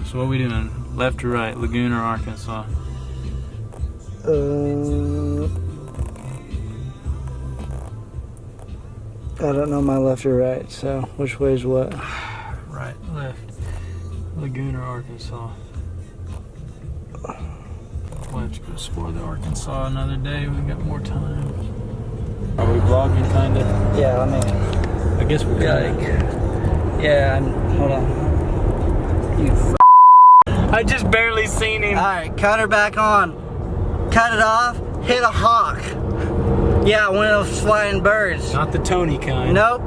So what are we doing? Left or right? Lagoon or Arkansas? I don't know my left or right, so which way is what? Right, left. Lagoon or Arkansas? We'll have to go explore the Arkansas another day. We got more time. Are we vlogging, kinda? Yeah, let me. I guess we're Like, yeah, hold on. You I just barely seen him. Alright, cut her back on. Cut it off, hit a hawk. Yeah, one of those flying birds. Not the Tony kind. Nope.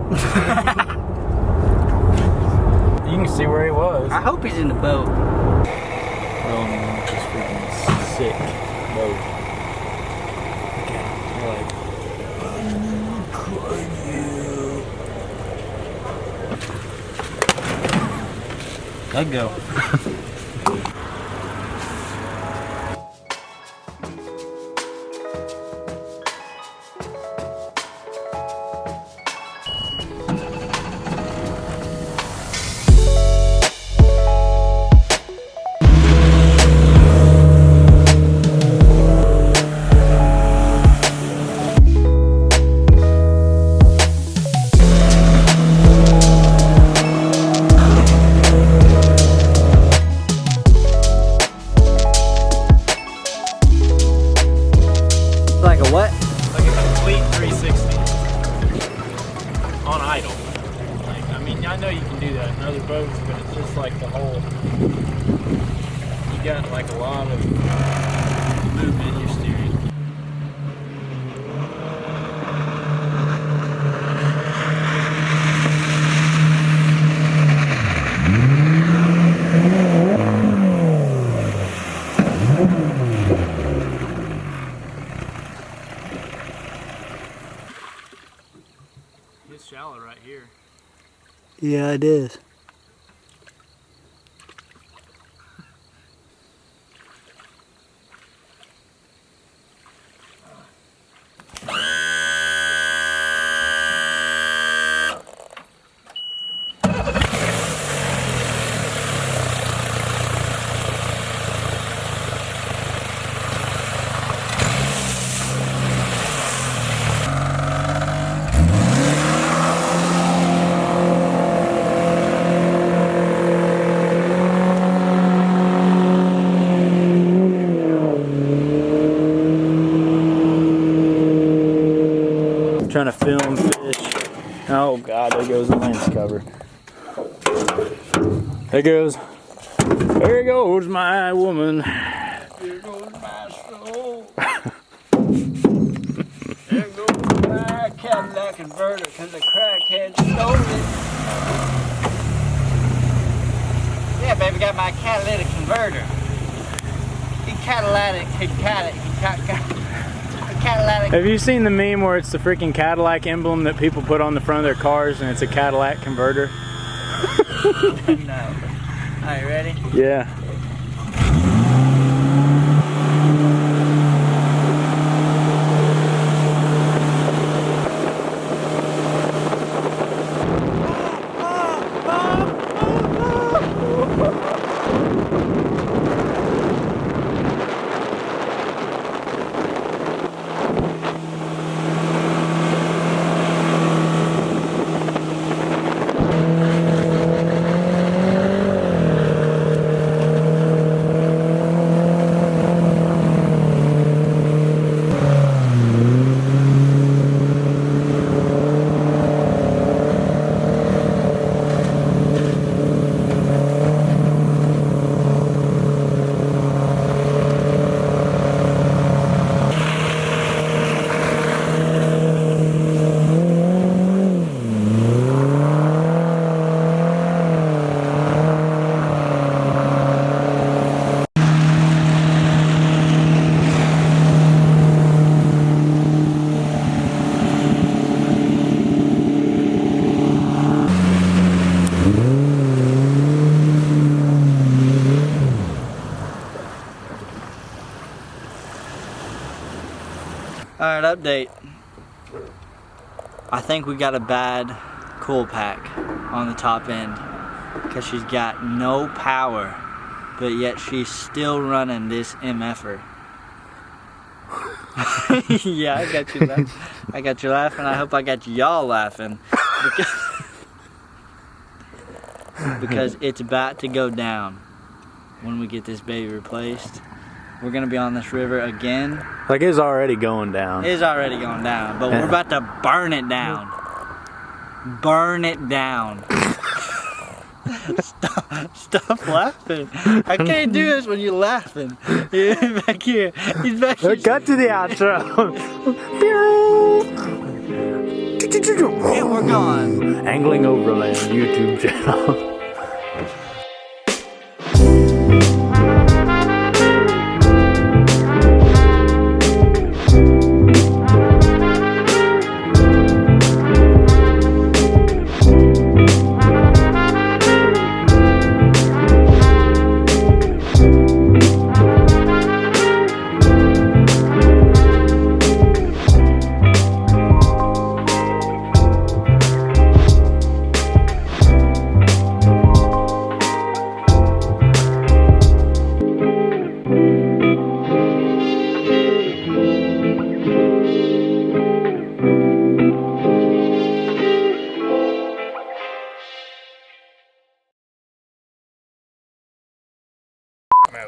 You can see where he was. I hope he's in the boat. Oh man, this freaking sick boat. Okay, you're like, let go. Like a what? Like a complete 360 on idle. Like, I mean, I know you can do that in other boats, but it's just like the whole. You got like a lot of movement in your steering. It's shallow right here. Yeah, it is. Trying to film fish. Oh god, there goes the lens cover. There goes my woman. There goes my soul. There goes my Cadillac converter, cause the crackhead stole it. Yeah, baby, got my catalytic converter. Catalytic. Have you seen the meme where it's the freaking Cadillac emblem that people put on the front of their cars and it's a Cadillac converter? No. Alright, ready? Yeah. Alright, update. I think we got a bad cool pack on the top end. because she's got no power, but yet she's still running this MF'er. Yeah, I got you laughing. I got you laughing. I hope I got y'all laughing. Because it's about to go down when we get this baby replaced. We're gonna be on this river again. Like it's already going down. It's already going down, but we're about to burn it down. Burn it down. Stop laughing. I can't do this when you're laughing. He's back here. He's back here. Cut to the outro. And we're gone. Angling Overland YouTube channel.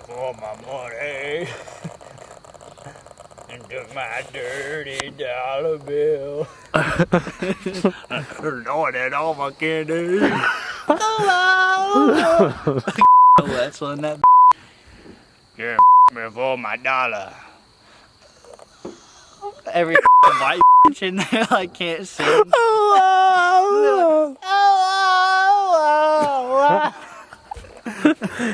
For my money into my dirty dollar bill. Anointed all my candy. Oh, that's on that. Yeah, me for my dollar. Every white in there like can't sing.